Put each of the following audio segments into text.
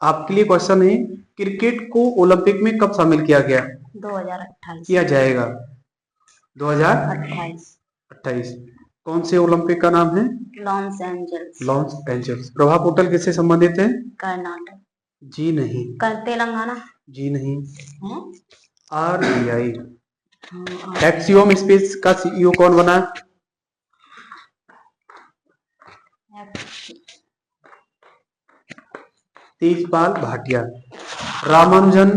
आपके लिए क्वेश्चन है, क्रिकेट को ओलंपिक में कब शामिल किया गया? 2028। किया जाएगा 2028। कौन से ओलंपिक का नाम है? Los Angeles. Los Angeles. Prabha portal किससे संबंधित है? कर्नाटक। जी नहीं। तेलंगाना। जी नहीं। है? RBI। हाँ, एक्सियोम स्पेस का CEO कौन बना? तेजपाल भाटिया। रामानुजन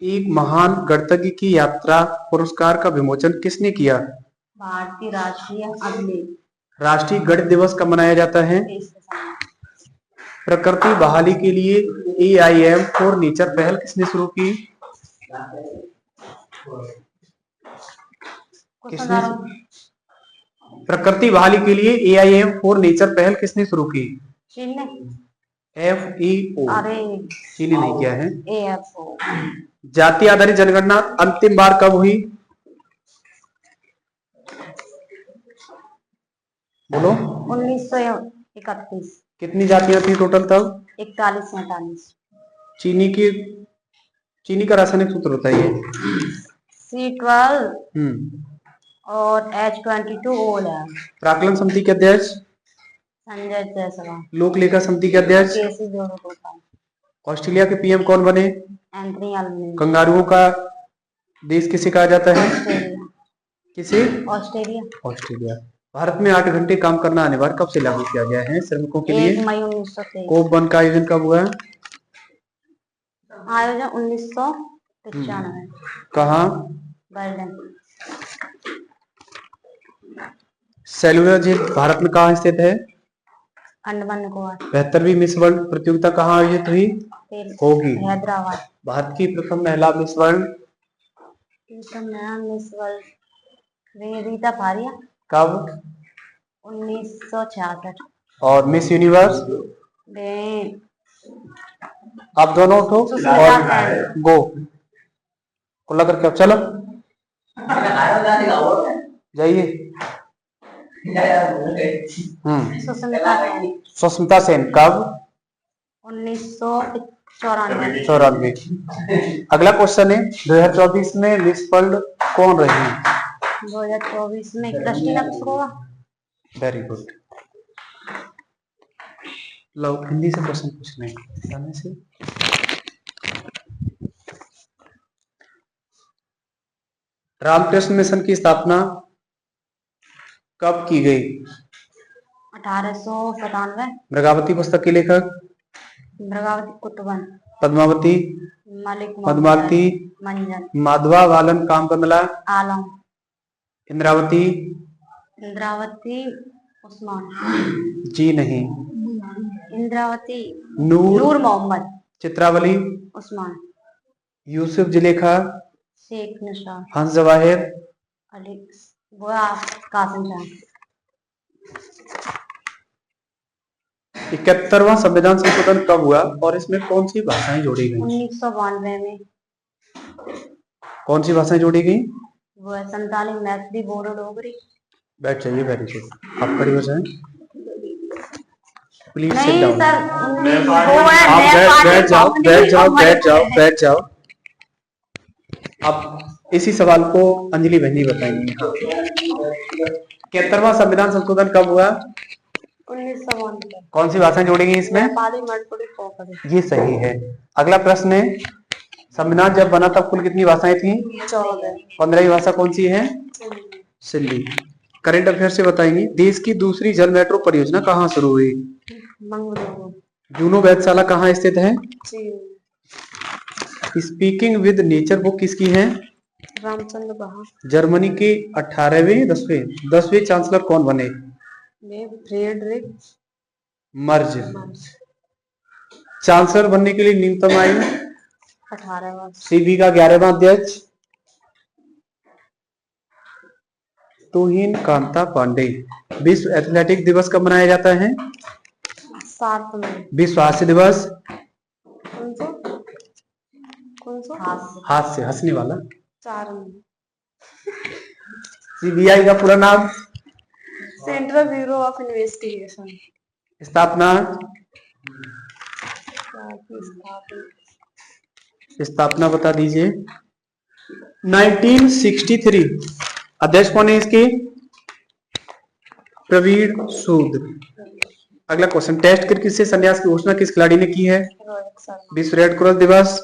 एक महान गणितज्ञ की यात्रा पुरस्कार का विमोचन किसने किया? भारतीय राष्ट्रीय अभिलेख। राष्ट्रीय गणित दिवस कब मनाया जाता है? प्रकृति बहाली के लिए AIM फॉर नेचर पहल किसने शुरू की? किसने? प्रकृति बहाली के लिए AIM फॉर नेचर पहल किसने शुरू की? चीन ने। FAO। अरे चीन ने नहीं किया है। AFO। जाति आधारित जनगणना अंतिम बार कब हुई? बोलो। 1931। कितनी जातियां थी टोटल तब? 41-47। चीनी का रासायनिक सूत्र होता है C12 और H22O है। प्राक्कलन समिति के अध्यक्ष संजय जायसवाल। लोक लेखा समिति के अध्यक्ष केसी वेणुगोपाल। ऑस्ट्रेलिया के PM कौन बने? Anthony Albanese. कंगारुओं का देश किसे कहा जाता है? ऑस्ट्रेलिया। किसे? ऑस्ट्रेलिया। ऑस्ट्रेलिया। भारत में 8 घंटे काम करना अनिवार्य कब से लागू किया गया है श्रमिकों के लिए? 1 मई 1923। COP1 का आयोजन कब हुआ? आयोजन 1995। कहाँ? बर्लिन। सेलुलर जेल भारत में कहाँ स्थित है? अंडमान निकोबार। 72वीं मिस वर्ल्ड प्रतियोगिता कहाँ आयोजित हुई? होगी हैदराबाद। भारत की प्रथम महिला miss world? Miss world Reita Faria. कब? 1966। और मिस यूनिवर्स? आप दोनों उठो और गो को लग करके चलो जाइए। सुष्मिता सेन कब? 1994। अगला क्वेश्चन है 2024 में मिस वर्ल्ड कौन रही? 2024 में क्रिस्टीना पिस्कोवा। Very good. लो हिंदी से क्वेश्चन पूछने जाने से। रामकृष्ण मिशन की स्थापना कब की गई? 1897। मृगावती पुस्तक के लेखक? मृगावती कुतुबन। पद्मावती? पद्मावती मंजन। माधवा बालन कामकमला? आलम। इंद्रावती? इंद्रावती उस्मान। जी नहीं। इंद्रावती नूर मोहम्मद। चित्रावली? उस्मान। यूसुफ जुलेखा? शेख निशार। हंस जवाहिर? अली कासिम शाह। 71वां संविधान संशोधन कब हुआ और इसमें कौन सी भाषाएं जोड़ी गई? 1992 में। कौन सी भाषाएं जोड़ी गई? वो है संताली, मैथिली, बोडो, डोगरी। बैठ जाइए। Very good. आपका दिवस है प्लीज नहीं सिट डाउन। सर, आप बैठ जाओ बैठ जाओ बैठ जाओ बैठ जाओ। अब इसी सवाल को अंजलि बहनी बताएंगी। 71वां संविधान संशोधन कब हुआ? 1992। कौन सी भाषाएं जोड़ी गई इसमें? ये सही है। अगला प्रश्न है संविधान जब बना तब कुल कितनी भाषाएं थी? 14। 15वीं भाषा कौन सी है? सिंधी। करंट अफेयर से बताएंगी देश की दूसरी जल मेट्रो परियोजना कहाँ शुरू हुई? जूनो वेधशाला कहाँ स्थित है? स्पीकिंग विद नेचर बुक किसकी है? रामचंद्र बहा। जर्मनी के 18वें 10वें चांसलर कौन बने? Friedrich Merz. चांसलर बनने के लिए न्यूनतम आयु? 18 वर्ष। CB का 11वां अध्यक्ष? तुहिन कांता पांडे। विश्व एथलेटिक दिवस कब मनाया जाता है? 7 में। विश्व हास्य दिवस? कौन सा? हास्य हंसने वाला। 4 में। CBI का पूरा नाम? Central bureau of investigation. स्थापना? स्थापना बता दीजिए। 1963 अध्यक्ष कौन है इसके? प्रवीण सूद। अगला क्वेश्चन, टेस्ट क्रिकेट से संन्यास की घोषणा किस खिलाड़ी ने की है? विश्व रेड क्रॉस दिवस।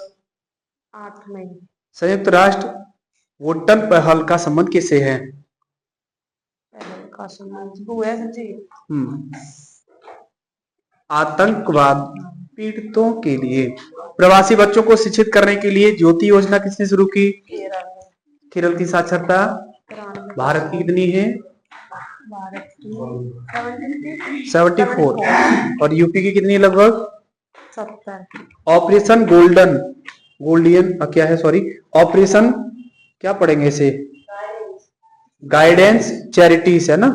8 मई। संयुक्त राष्ट्र वोटन पहल का संबंध किससे है? आतंकवाद पीड़ितों के लिए। प्रवासी बच्चों को शिक्षित करने के लिए ज्योति योजना किसने शुरू की? केरल की साक्षरता भारत की कितनी है? 74। और यूपी की कितनी है लगभग? 70। ऑपरेशन गोल्डियन क्या है, सॉरी, ऑपरेशन क्या पढ़ेंगे इसे? गाइडेंस चैरिटीज है ना?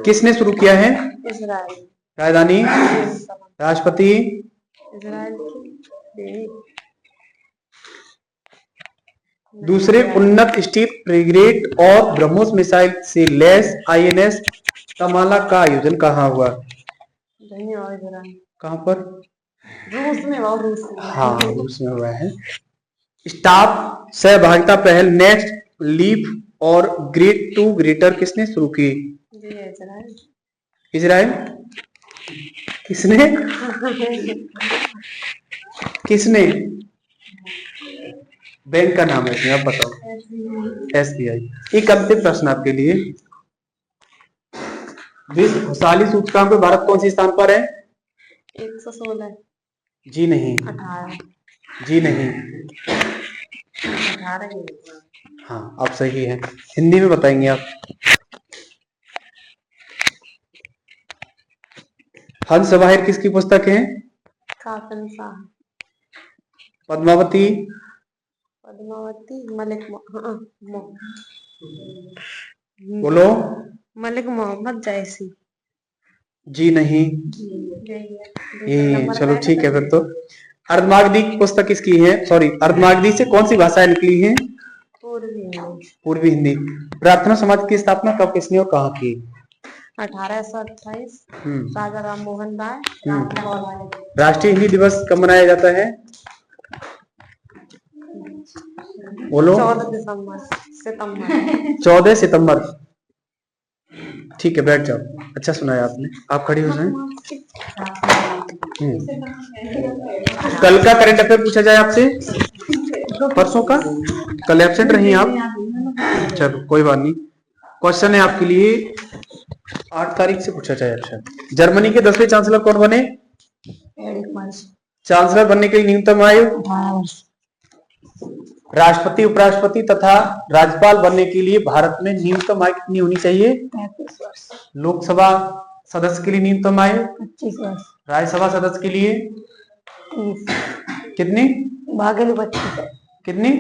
किसने शुरू किया है? इजराइल। राजधानी? राष्ट्रपति? दूसरे उन्नत स्टील फ्रिगेट और ब्रह्मोस मिसाइल से लैस INS कमाला का आयोजन कहाँ हुआ? कहाँ पर? रूस में। हाँ, रूस में हुआ है। स्टाफ सहभागिता पहल नेक्स्ट लीफ और ग्रेट टू ग्रेटर किसने शुरू की? इजराइल। किसने? किसने? बैंक का नाम है इसमें, आप बताओ। SBI। एक अंतिम प्रश्न आपके लिए, विश्व खुशहाली सूचकांक में भारत कौन सी स्थान पर है? 116। जी नहीं। 18। जी नहीं। 18। हाँ, आप सही है। हिंदी में बताएंगे आप। हंस बाहिर किसकी पुस्तक है? कासिम शाह। पद्मावती? मलिक बोलो। मलिक मोहम्मद जैसी। जी नहीं। ये चलो ठीक है फिर तो। अर्धमागधी की पुस्तक किसकी है? सॉरी, अर्धमागधी से कौन सी भाषाएं निकली हैं? पूर्वी हिंदी। प्रार्थना समाज की स्थापना कब किसने और कहाँ की? 1828। राजा राम मोहन राय। राष्ट्रीय हिंदी दिवस कब मनाया जाता है? बोलो। 14 सितंबर। ठीक है, बैठ जाओ। अच्छा सुनाया आपने। आप खड़ी हो जाए। कल का करंट अफेयर पूछा जाए आपसे? परसों का? कल एब्सेंट रही आप? चलो कोई बात नहीं। क्वेश्चन है आपके लिए, 8 तारीख से पूछा जाए। अच्छा, जर्मनी के 10वें चांसलर कौन बने? चांसलर बनने के लिए न्यूनतम आयु? 18 वर्ष। राष्ट्रपति, उपराष्ट्रपति तथा राज्यपाल बनने के लिए भारत में न्यूनतम आयु कितनी होनी चाहिए? 35 वर्ष। लोकसभा सदस्य के लिए न्यूनतम आयु? 25 वर्ष। राज्यसभा सदस्य के लिए 30। कितनी? बाकी 25 है। कितनी?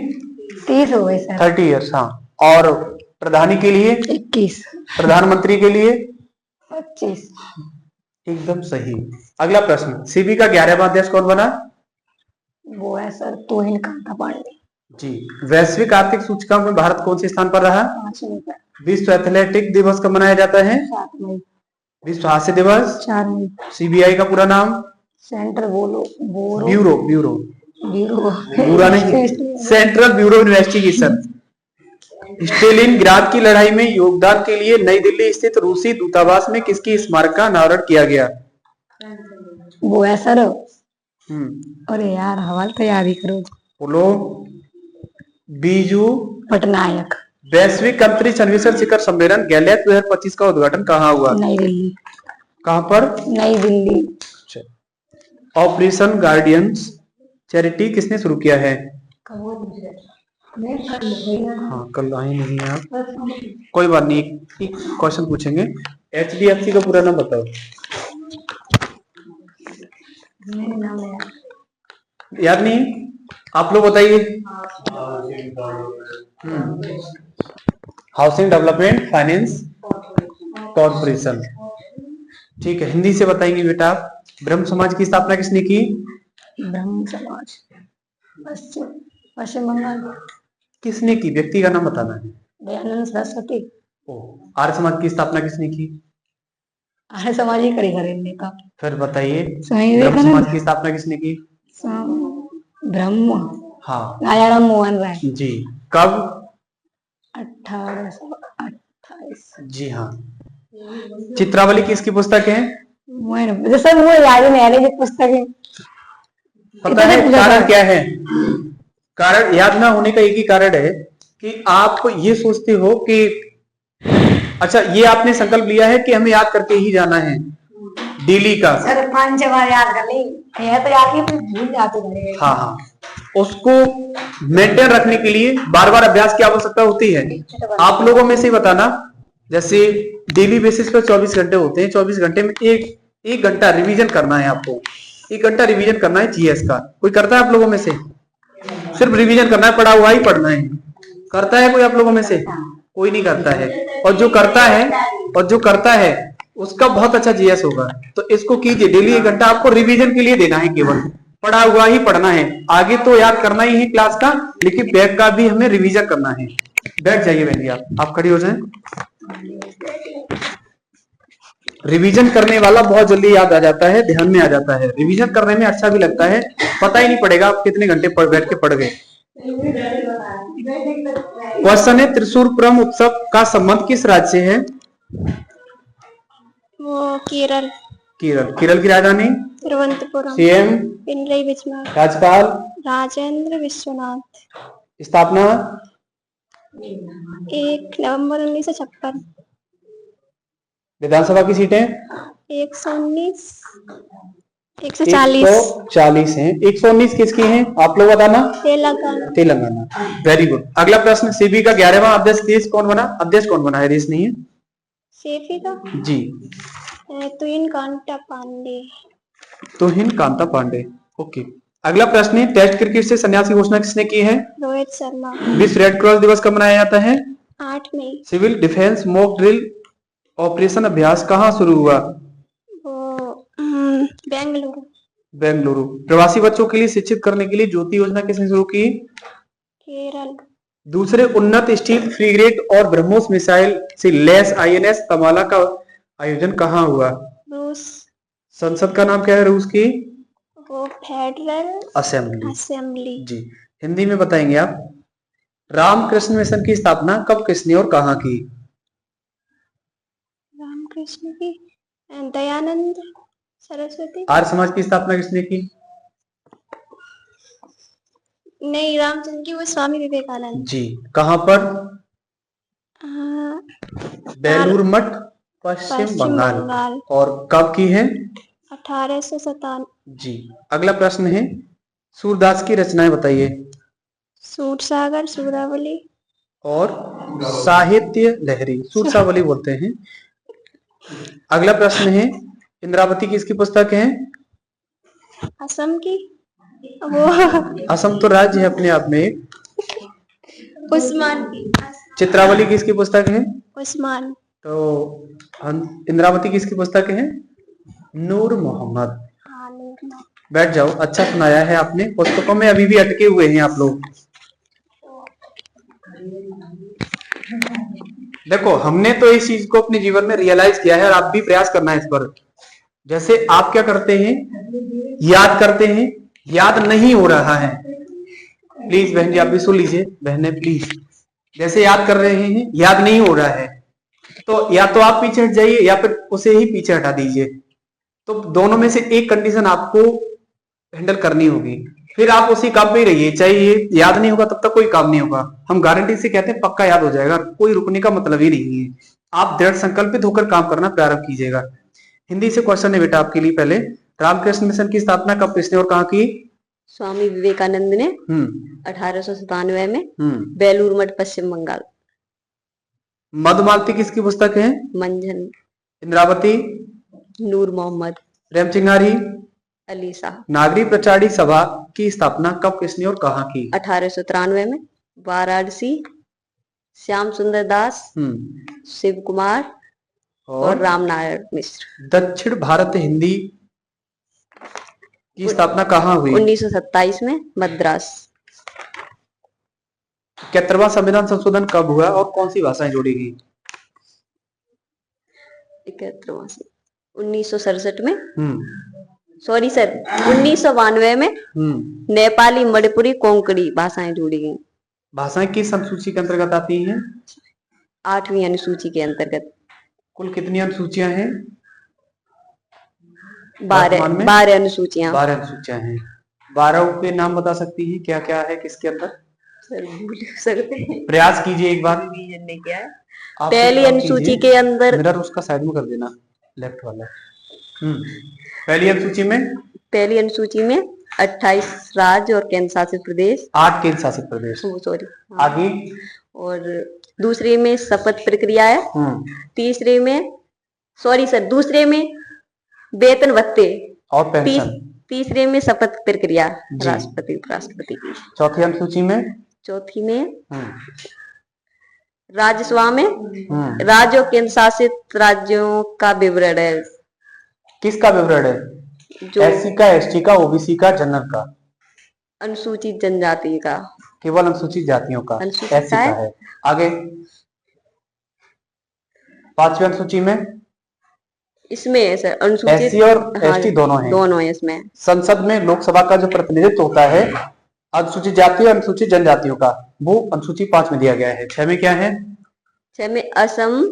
30 हो गई सर। 30 ईयर्स। हाँ। और प्रधानी के लिए? 21। प्रधानमंत्री के लिए? 25। एकदम सही। अगला प्रश्न, सीबी का 11वां अध्यक्ष कौन बना? वो है सर तोहिन कांता पांडे जी। वैश्विक आर्थिक सूचकांक में भारत कौन से स्थान पर रहा? 5वें पर। विश्व एथलेटिक दिवस कब मनाया जाता है? 7 मई। विश्व हास्य दिवस? 4 मई। CBI का पूरा नाम? सेंट्रल ब्यूरो पूरा नहीं, सेंट्रल ब्यूरो इन्वेस्टिगेशन। स्टेलिनग्राद की लड़ाई में योगदान के लिए नई दिल्ली स्थित रूसी दूतावास में किसकी स्मारक का अनावरण किया गया? वो है सर। अरे यार हवाल तैयारी करो। बोलो। बीजू पटनायक। वैश्विक अंतरिक्ष अन्वेषण शिखर सम्मेलन गैलेट 2025 का उद्घाटन कहाँ हुआ? नई दिल्ली। कहाँ पर? नई दिल्ली। ऑपरेशन गार्डियंस चैरिटी किसने शुरू किया है? हाँ, कल आई नहीं है आप। कोई बात नहीं, एक क्वेश्चन पूछेंगे। HDFC का पूरा नाम बताओ। याद नहीं? आप लोग बताइए। Housing development finance corporation. ठीक है, हिंदी से बताएंगे बेटा आप। ब्रह्म समाज की स्थापना किसने की? ब्रह्म समाज पश्चिम बंगाल। किसने की? व्यक्ति का नाम बताना है। दयानंद सरस्वती। आर्य समाज की स्थापना किसने की? आर्य समाज ही खड़ी करेंगे का। फिर बताइए, स्वामी ब्रह्म विवेकानंद। समाज की स्थापना किसने की? ब्रह्म हाँ राजाराम मोहन राय। जी। कब? 1828। जी हाँ। चित्रावली किसकी पुस्तक है? जैसे वो याद नहीं आ रही जो पुस्तक है। पता है कारण क्या है? कारण याद ना होने का एक ही कारण है कि आप ये सोचते हो कि अच्छा, ये आपने संकल्प लिया है कि हमें याद करके ही जाना है डेली का। सर 5 बार याद कर ली है तो याद ही भूल जाते हैं। हाँ हाँ, उसको मेंटेन रखने के लिए बार बार अभ्यास की आवश्यकता होती है। आप लोगों में से बताना, जैसे डेली बेसिस पर 24 घंटे होते हैं, 24 घंटे में एक घंटा रिवीजन करना है आपको। 1 घंटा रिवीजन करना है जीएस का। कोई करता है आप लोगों में से? सिर्फ रिवीजन करना है, पढ़ा हुआ ही पढ़ना है। करता है कोई आप लोगों में से? कोई नहीं करता है। और जो करता है उसका बहुत अच्छा जीएस होगा। तो इसको कीजिए, डेली 1 घंटा आपको रिवीजन के लिए देना है, केवल पढ़ा हुआ ही पढ़ना है। आगे तो याद करना ही है क्लास का, लेकिन बैक का भी हमें रिवीजन करना है। बैठ जाइए बहन जी, आप खड़ी हो जाएं। रिवीजन करने वाला बहुत जल्दी याद आ जाता है, ध्यान में आ जाता है। रिवीजन करने में अच्छा भी लगता है, पता ही नहीं पड़ेगा आप कितने घंटे बैठ के पढ़ गए। क्वेश्चन है, त्रिशूरपुरम उत्सव का संबंध किस राज्य से है? वो केरल। केरल की राजधानी? तिरुवनंतपुरम। सीएम? पिनरई विजयन। राज्यपाल? राजेंद्र विश्वनाथ। स्थापना? 1 नवंबर 1956। विधानसभा की सीटें? 119, 140। 140 हैं। 119 किसकी हैं आप लोग बताना? तेलंगाना। Very good. अगला प्रश्न, सेबी का 11वां अध्यक्ष देश कौन बना? अध्यक्ष कौन बना है, देश नहीं है सेफी का जी। तुहिन कांता पांडे। तुहिन कांता पांडे, ओके। अगला प्रश्न है, टेस्ट क्रिकेट से संन्यास की घोषणा किसने की है? रोहित शर्मा। विश्व रेड क्रॉस दिवस कब मनाया जाता है? 8 मई। Civil defence mock drill operation Abhyas कहाँ शुरू हुआ? वो बेंगलुरु। बेंगलुरु। प्रवासी बच्चों के लिए शिक्षित करने के लिए ज्योति योजना किसने शुरू की? केरल। दूसरे उन्नत स्टील फ्रिगेट और ब्रह्मोस मिसाइल से लैस आईएनएस तमाला का आयोजन कहाँ हुआ? रूस। संसद का नाम क्या है रूस की? वो फेडरल असेंबली। जी। हिंदी में बताएंगे आप। रामकृष्ण मिशन की स्थापना कब किसने और कहाँ की? रामकृष्ण की दयानंद सरस्वती। आर्य समाज की स्थापना किसने की? नहीं, रामचंद्र की वो स्वामी विवेकानंद जी। कहाँ पर? बेलूर मठ, पश्चिम बंगाल। और कब की है? 1857। जी। अगला प्रश्न है, सूरदास की रचनाएं बताइए। सूरसागर, सूरावली और साहित्य लहरी, सूरसावली बोलते हैं। अगला प्रश्न है, इंद्रावती किसकी पुस्तक है? असम की वो असम तो राज्य है अपने आप में। उस्मान की। चित्रावली किसकी पुस्तक है? उस्मान। तो इंद्रावती किसकी पुस्तक है? नूर मोहम्मद। बैठ जाओ, अच्छा सुनाया है आपने। पुस्तकों में अभी भी अटके हुए हैं आप लोग। देखो, हमने तो इस चीज को अपने जीवन में रियलाइज किया है और आप भी प्रयास करना है इस पर। जैसे आप क्या करते हैं, याद करते हैं, याद नहीं हो रहा है। प्लीज बहन जी आप भी सुन लीजिए, बहने प्लीज। जैसे याद कर रहे हैं, याद नहीं हो रहा है, तो या तो आप पीछे हट जाइए या फिर उसे ही पीछे हटा दीजिए। तो दोनों में से एक कंडीशन आपको हैंडल करनी होगी। फिर आप उसी काम पे ही रहिए, चाहे ये याद नहीं होगा तब तक कोई काम नहीं होगा। हम गारंटी से कहते हैं पक्का याद हो जाएगा, कोई रुकने का मतलब ही नहीं है। आप दृढ़ संकल्पित होकर काम करना प्रारंभ कीजिएगा। हिंदी से क्वेश्चन है बेटा आपके लिए। पहले, रामकृष्ण मिशन की स्थापना कब किसने और कहाँ की? स्वामी विवेकानंद ने 1897 में बेलूर मठ, पश्चिम बंगाल। मधुमालती किसकी पुस्तक है? मंझन। इंद्रावती? नूर मोहम्मद। प्रेमचिंगारी? अली शाह। नागरी प्रचारी सभा की स्थापना कब किसने और कहाँ की? 1893 में वाराणसी। श्याम सुंदर दास, शिव कुमार और रामनारायण मिश्र। दक्षिण भारत हिंदी की स्थापना कहाँ हुई? 1927 में मद्रास। 71वां संविधान संशोधन कब हुआ और कौन सी भाषाएं जोड़ी गई? 71वां 1967 में, हम्म सॉरी सर, 1992 में नेपाली, मणिपुरी, कोंकणी भाषाएं जोड़ी गई। भाषाएं किस अनुसूची के अंतर्गत आती हैं? 8वीं अनुसूची के अंतर्गत। कुल कितनी अनुसूचियां हैं? 12 अनुसूचियां। 12 अनुसूचियां हैं। 12 के नाम बता सकती हैं क्या क्या है किसके अंदर? सर भूल सकते हैं, प्रयास कीजिए एक बार। रिवीजन ने क्या है। आप पहली अनुसूची के अंदर, मिरर उसका साइड में कर देना, लेफ्ट वाला। पहली अनुसूची में, पहली अनुसूची में 28 राज्य और केंद्र शासित प्रदेश, 8 केंद्र शासित प्रदेश, सॉरी। आगे। और दूसरे में शपथ प्रक्रिया है। तीसरे में, सॉरी सर, दूसरे में वेतन भत्ते और पेंशन। तीसरे में शपथ प्रक्रिया राष्ट्रपति उपराष्ट्रपति की। चौथी अनुसूची में, चौथी में राज्यसभा में राज्य और केंद्र शासित राज्यों का विवरण है। किसका विवरण है? जो एससी का, एसटी का, ओबीसी का, जनरल का? अनुसूचित जनजाति का। केवल अनुसूचित जातियों का, एससी का है। आगे 5वीं अनुसूची में, इसमें है सर अनुसूचित एससी और एसटी दोनों हैं। दोनों है इसमें। संसद में लोकसभा का जो प्रतिनिधित्व होता है अनुसूचित जाति और अनुसूचित जनजातियों का, वो अनुसूची 5 में दिया गया है। 6 में क्या है? 6 में असम,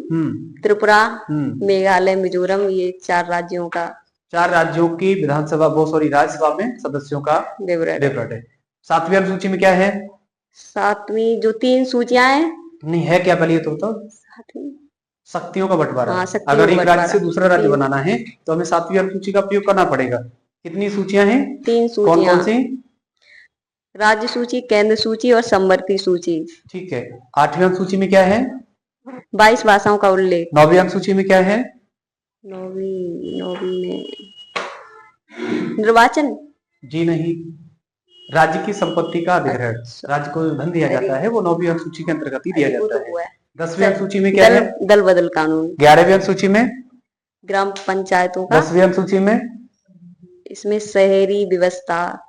त्रिपुरा, मेघालय, मिजोरम, ये 4 राज्यों का, 4 राज्यों की विधानसभा, वो सॉरी राज्यसभा में सदस्यों का विवरण है। 7वीं अनुसूची में क्या है? 7वीं जो 3 सूचियां हैं, नहीं है क्या, पहले तो बताओ। शक्तियों का बंटवारा। अगर एक राज्य से दूसरा राज्य बनाना है तो हमें 7वीं अनुसूची का प्रयोग करना पड़ेगा। कितनी सूचियां हैं? 3 सूचियां। कौन कौन सी? राज्य सूची, केंद्र सूची और समवर्ती सूची। ठीक है। 8वीं अनुसूची में क्या है? 22 भाषाओं का उल्लेख। 9वीं अनुसूची में क्या है? 9वीं में निर्वाचन। जी नहीं, राज्य की संपत्ति का अधिग्रहण। राज्य को धन दिया जाता है वो 9वीं अनुसूची के अंतर्गत ही दिया जाता है। 10वीं अनुसूची में क्या है? दल बदल कानून। 11वीं अनुसूची में ग्राम पंचायतों का। 10वीं अनुसूची में इसमें शहरी व्यवस्था।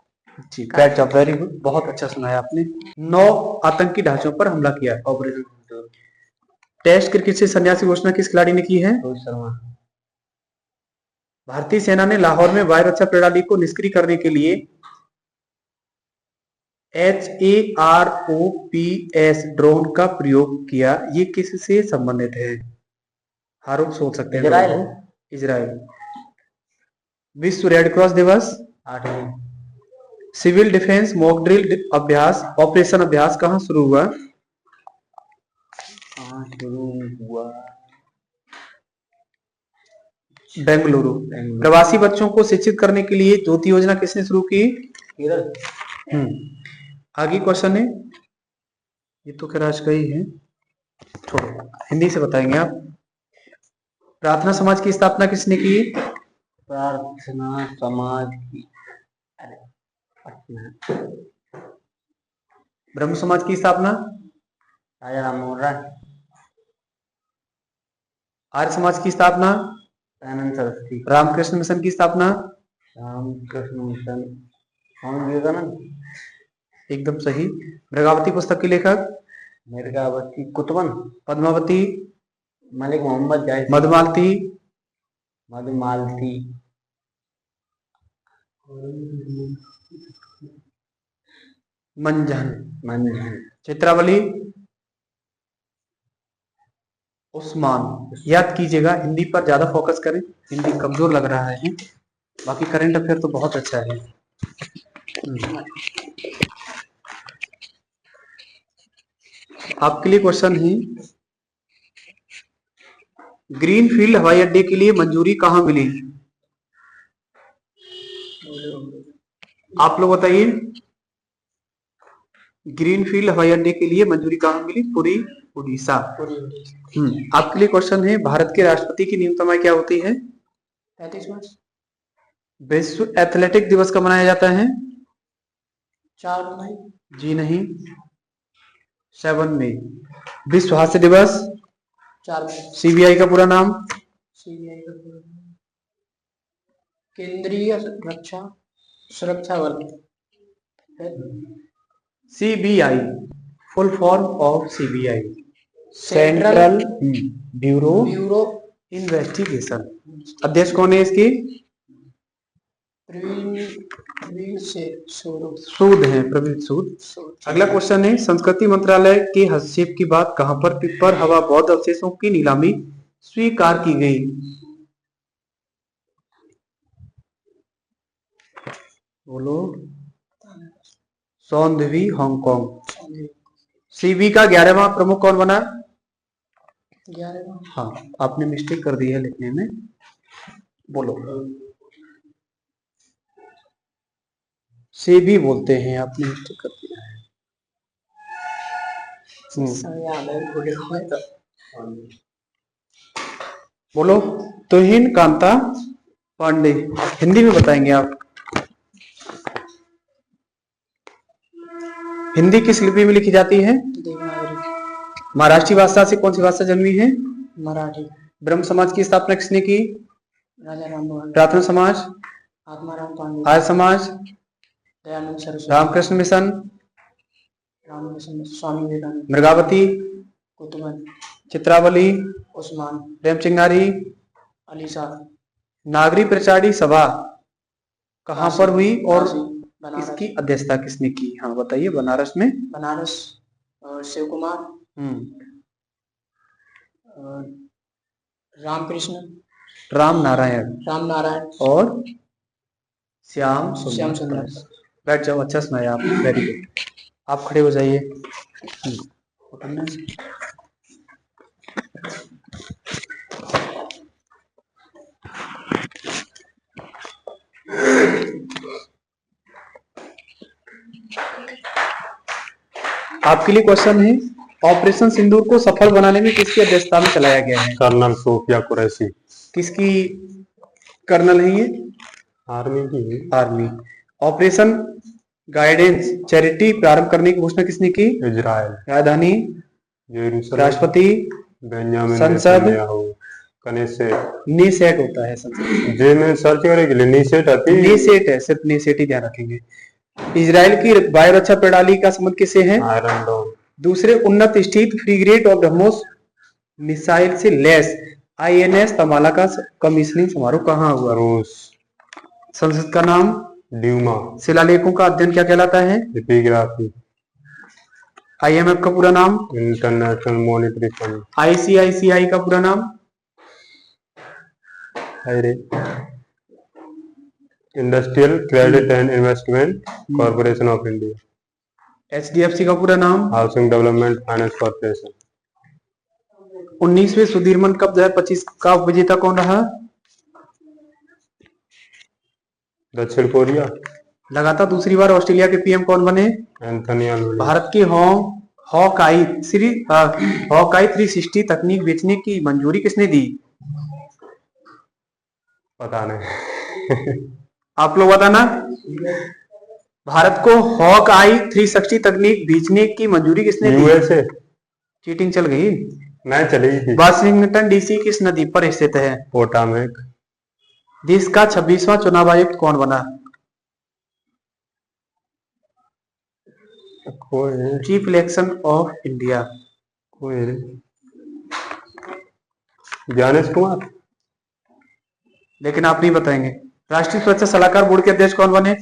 जी, बैड जॉब, वेरी गुड, बहुत अच्छा सुनाया आपने। 9 आतंकी ढांचों पर हमला किया। ऑपरेशन टेस्ट क्रिकेट से संन्यास की घोषणा किस खिलाड़ी ने की है? रोहित शर्मा। भारतीय सेना ने लाहौर में वायु रक्षा प्रणाली को निष्क्रिय करने के लिए HAROPS ड्रोन का प्रयोग किया। ये किससे संबंधित है? हारूप सोच सकते हैं। इजराइल। विश्व रेड क्रॉस दिवस 8वीं। सिविल डिफेंस मॉक ड्रिल अभ्यास, ऑपरेशन अभ्यास कहाँ शुरू हुआ? बेंगलुरु। प्रवासी बच्चों को शिक्षित करने के लिए ज्योति योजना किसने शुरू की? आगे क्वेश्चन है, ये तो खैर आज का ही है, छोड़ो, हिंदी से बताएंगे आप। प्रार्थना समाज की स्थापना किसने की? प्रार्थना समाज की, ब्रह्म समाज की स्थापना राजा राम मोहन राय। आर्य समाज की स्थापना दयानंद सरस्वती। रामकृष्ण मिशन की स्थापना रामकृष्ण मिशन स्वामी विवेकानंद। एकदम सही। मृगावती पुस्तक के लेखक? मृगावती कुतुबन। पद्मावती? मलिक मोहम्मद जायसी। मधुमालती? मधुमालती मंझन। चित्रावली? उस्मान। याद कीजिएगा, हिंदी पर ज्यादा फोकस करें, हिंदी कमजोर लग रहा है, बाकी करंट अफेयर तो बहुत अच्छा है। आपके लिए क्वेश्चन है, ग्रीनफील्ड हवाई अड्डे के लिए मंजूरी कहां मिली? आप लोग बताइए, ग्रीनफील्ड हवाई अड्डे के लिए मंजूरी कहां मिली? पुरी, उड़ीसा। आपके लिए क्वेश्चन है, भारत के राष्ट्रपति की न्यूनतम आयु क्या होती है? 35 वर्ष। विश्व एथलेटिक दिवस कब मनाया जाता है? 4 मई। जी नहीं, 7 मई। विश्व हास्य दिवस? 4 मई। सीबीआई का पूरा नाम? सीबीआई का पूरा नाम केंद्रीय सुरक्षा बल। CBI full form of CBI, central bureau investigation. अध्यक्ष कौन है इसकी? प्रवीण से सूद है, प्रवीण सूद। अगला क्वेश्चन है, संस्कृति मंत्रालय के हस्तक्षेप की बात कहां पर पिपर हवा बौद्ध अवशेषों की नीलामी स्वीकार की गई? बोलो। सौंदवी, हांगकांग। सीबी का 11वां प्रमुख कौन बना? 11वां। हाँ, आपने मिस्टेक कर दी है लिखने में। बोलो। सेबी बोलते हैं, आपने मिस्टेक कर दिया है। बोलो। तुहिन कांता पांडे। हिंदी में बताएंगे आप। हिंदी किस लिपि में लिखी जाती है? देवनागरी। महाराष्ट्रीय भाषा से कौन सी भाषा जन्मी है? मराठी। ब्रह्म समाज की स्थापना किसने की? राजा राममोहन। प्रार्थना समाज? आत्माराम पांडे। आर्य समाज? दयानंद सरस्वती। रामकृष्ण मिशन? रामकृष्ण स्वामी विवेकानंद। मृगावती? कुतुबन। चित्रावली? उस्मान। प्रेमचिंगारी? अली शाह। नागरी प्रचारी सभा कहां पर हुई और बनारस। इसकी अध्यक्षता किसने की? हाँ बताइए। बनारस में? बनारस शिव कुमार। रामकृष्ण। राम नारायण। राम नारायण और श्याम श्याम सुंदर। बैठ जाओ, अच्छा सुनाया आप, वेरी गुड। आप खड़े हो जाइए। आपके लिए क्वेश्चन है, ऑपरेशन सिंदूर को सफल बनाने में किसकी अध्यक्षता में चलाया गया है? कर्नल सोफिया कुरैशी। किसकी कर्नल है ये? आर्मी की। आर्मी। ऑपरेशन गाइडेंस चैरिटी प्रारंभ करने की घोषणा किसने की? इजराइल। राजधानी? यरूशलेम। राष्ट्रपति? बेंजामिन संसद? नेतन्याहू। कनेसेट। नीसेट होता है संसद। जे में सर्च करेंगे लिए नीसेट आती है। नीसेट है, सिर्फ नीसेट ही ध्यान रखेंगे। इजराइल की वायु रक्षा प्रणाली का संबंध किससे है? आयरन डोम। दूसरे उन्नत स्थित फ्रीगेट ऑफ ब्रह्मोस मिसाइल से लैस आईएनएस तमाला का कमीशनिंग समारोह कहां हुआ? रूस। संसद का नाम? ड्यूमा। शिलालेखों का अध्ययन क्या कहलाता है? एपिग्राफी। आईएमएफ का पूरा नाम? International monetary fund. आईसीआईसीआई का पूरा नाम? Industrial credit and investment corporation of India. HDFC का पूरा नाम? Housing development finance corporation. 19वें सुदीर्मन कप 2025 का विजेता कौन रहा? दक्षिण कोरिया। लगातार दूसरी बार ऑस्ट्रेलिया के पीएम कौन बने? Anthony Albanese. भारत की हॉकाई 360 तकनीक बेचने की मंजूरी किसने दी? पता नहीं। आप लोग बताना। भारत को हॉकाई 360 तकनीक बेचने की मंजूरी किसने दी? यूएसए। चीटिंग चल गई। नहीं चलेगी थी। वाशिंगटन डीसी किस नदी पर स्थित है? पोटामेक। देश का 26वां चुनाव आयुक्त कौन बना? कोई चीफ इलेक्शन ऑफ इंडिया। कोई ज्ञानेश कुमार। लेकिन आप नहीं बताएंगे। राष्ट्रीय सुरक्षा सलाहकार बोर्ड के अध्यक्ष कौन बने?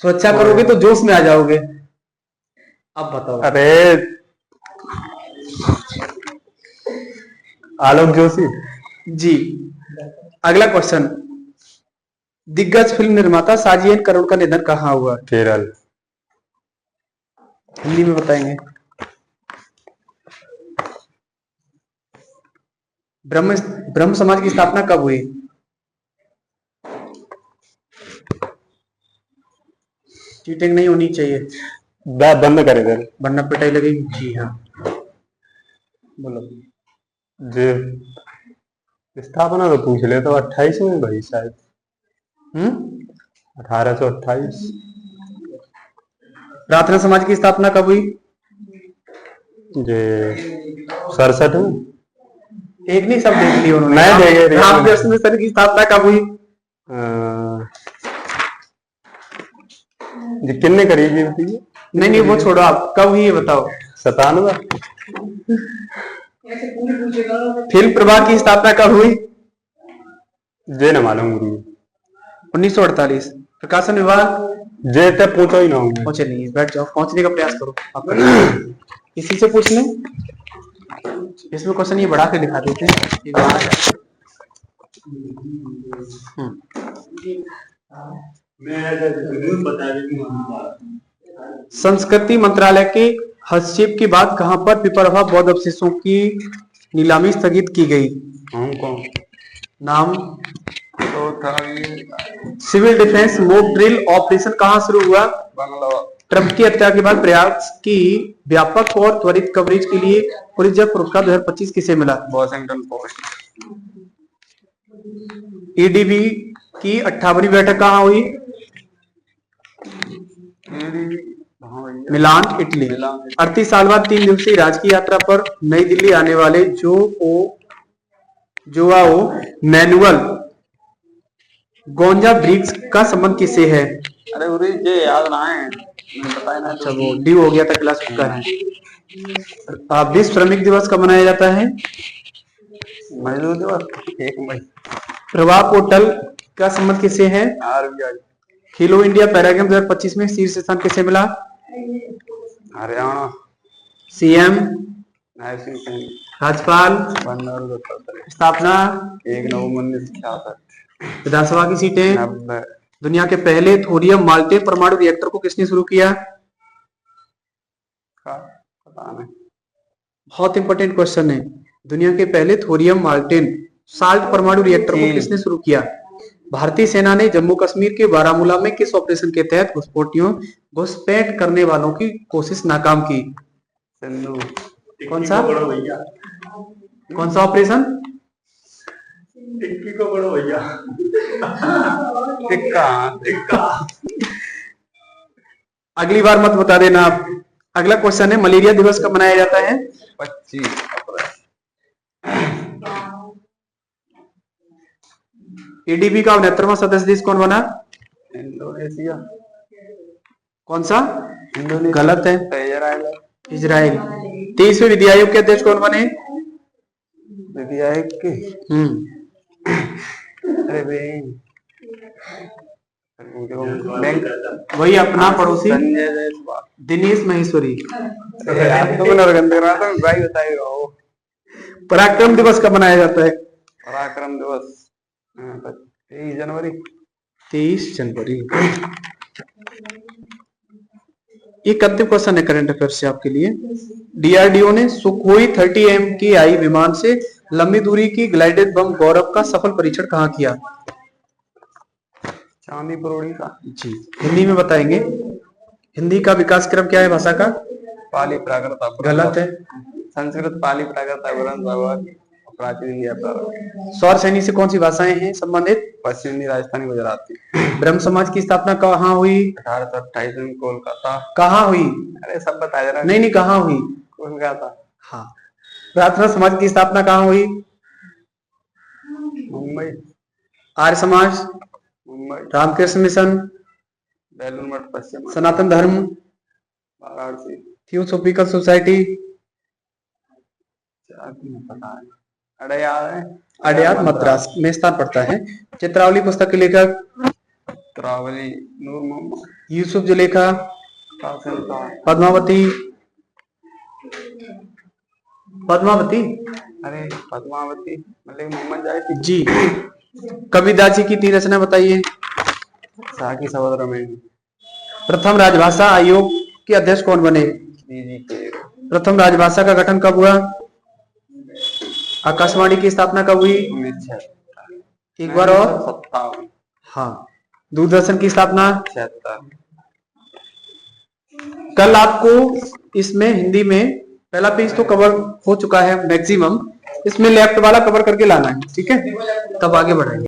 सुरक्षा करोगे तो जोश में आ जाओगे। अब बताओ। अरे आलोक जोशी जी। अगला क्वेश्चन, दिग्गज फिल्म निर्माता साजी एन करोड़ का निधन कहाँ हुआ? केरल। हिंदी में बताएंगे। ब्रह्म समाज की स्थापना कब हुई? चीटिंग नहीं होनी चाहिए। बंद करे इधर, वरना पिटाई लगेगी। जी हाँ, बोलो। जे स्थापना तो पूछ ले तो 28 में भाई शायद। 1828। प्रार्थना समाज की स्थापना कब हुई? जे 67 में। एक नहीं, सब देख लिया उन्होंने। मैं देखे रामकृष्ण मिशन की स्थापना कब हुई? जी कितने करीब बताइए। नहीं वो छोड़ो, आप कब हुई ये बताओ। 97। फिल्म प्रभाग की स्थापना कब हुई? जे न मालूम गुरु। 1948। प्रकाशन विभाग? जे तक पूछो ही ना हूँ। पहुंचे नहीं, बैठ जाओ, पहुंचने का प्रयास करो आप। किसी से पूछ लें, इसमें क्वेश्चन ये बढ़ा के दिखा देते हैं। ये बढ़ा के। संस्कृति मंत्रालय के हस्तक्षेप के बाद कहां पर पिपरवा बौद्ध अवशेषों की नीलामी स्थगित की गई? हांगकांग। नाम? तो था civil defence mock drill operation कहां शुरू हुआ? बांग्ला। ट्रंप की हत्या के बाद प्रयास की व्यापक और त्वरित कवरेज के लिए पुलित्जर पुरस्कार 2025 किसे मिला? Washington post. ईडीबी की 58वीं बैठक कहां हुई? मिलान, इटली। 38 साल बाद 3 दिवसीय राजकीय यात्रा पर नई दिल्ली आने वाले जोआओ मैनुअल गोंजा ब्रिग्स का संबंध किससे है? अरे गुरु ये याद ना है। अच्छा, वो डी हो गया था, क्लास का है। विश्व श्रमिक दिवस कब मनाया जाता है? मजदूर दिवस 1 मई। प्रवाह पोर्टल का संबंध किससे है? RBI। खेलो इंडिया पैरागेम 2025 में शीर्ष स्थान किसे मिला? हरियाणा। सीएम? सिंह। राज्यपाल? बंडारू दत्तात्रेय। स्थापना? 1 नवंबर 1966। विधानसभा की सीटें? 90। दुनिया के पहले थोरियम माल्टेन परमाणु रिएक्टर को किसने शुरू किया? पता नहीं। बहुत इंपॉर्टेंट क्वेश्चन है। दुनिया के पहले थोरियम माल्टेन साल्ट परमाणु रिएक्टर को किसने शुरू किया? भारतीय सेना ने जम्मू कश्मीर के बारामूला में किस ऑपरेशन के तहत घुसपैठ करने वालों की कोशिश नाकाम की? सिंधु। कौन सा? कौन सा ऑपरेशन? टिक्की को बड़ो भैया। टिक्का। अगली बार मत बता देना आप। अगला क्वेश्चन है, मलेरिया दिवस कब मनाया जाता है? 25 अप्रैल। एडीबी का 69वां सदस्य देश कौन बना? इंडोनेशिया। कौन सा? इंडोनेशिया। गलत है, इजराइल। 23वें विधि आयोग के अध्यक्ष कौन बने? विधि आयोग के अरे वही अपना पड़ोसी दिनेश महेश्वरी। पराक्रम दिवस कब मनाया जाता है? पराक्रम दिवस 23 जनवरी। 23 जनवरी। एक अंतिम क्वेश्चन है करंट अफेयर से आपके लिए। डीआरडीओ ने सुखोई 30M की आई विमान से लंबी दूरी की ग्लाइडेड बम गौरव का सफल परीक्षण कहाँ किया? चांदीपुर उड़ीसा। जी, हिंदी में बताएंगे। हिंदी का विकास क्रम क्या है भाषा का? पाली प्राकृत। गलत है। संस्कृत पाली प्राकृत प्राचीन इंडिया। सौर सैनी से कौन सी भाषाएं हैं संबंधित? पश्चिमी, राजस्थानी, गुजराती। ब्रह्म समाज की स्थापना कहाँ हुई? 1828 में कोलकाता। कहाँ हुई? अरे सब बता दे रहा। नहीं, कहाँ हुई? कोलकाता। हाँ। प्रार्थना समाज की स्थापना कहाँ हुई? मुंबई। आर्य समाज? मुंबई। रामकृष्ण मिशन? बेलूर मठ पश्चिम। सनातन धर्म? वाराणसी। Theosophical society? पता है। अड़यात मद्रास में स्थान पड़ता है। चित्रावली पुस्तक के लेखक? चित्रावली नूर मोहम्मद। यूसुफ जुलेखा? पद्मावती? पद्मावती? अरे पद्मावती मलिक मोहम्मद जायद जी। कबीरदास जी की 3 रचना बताइए। साकी सहोदर में। प्रथम राजभाषा आयोग के अध्यक्ष कौन बने? प्रथम राजभाषा का गठन कब हुआ? आकाशवाणी की स्थापना कब हुई? 1976। एक बार और। 57। हाँ। दूरदर्शन की स्थापना? 76। कल आपको इसमें हिंदी में पहला पेज तो कवर हो चुका है मैक्सिमम, इसमें लेफ्ट वाला कवर करके लाना है, ठीक है? तब आगे बढ़ाएंगे।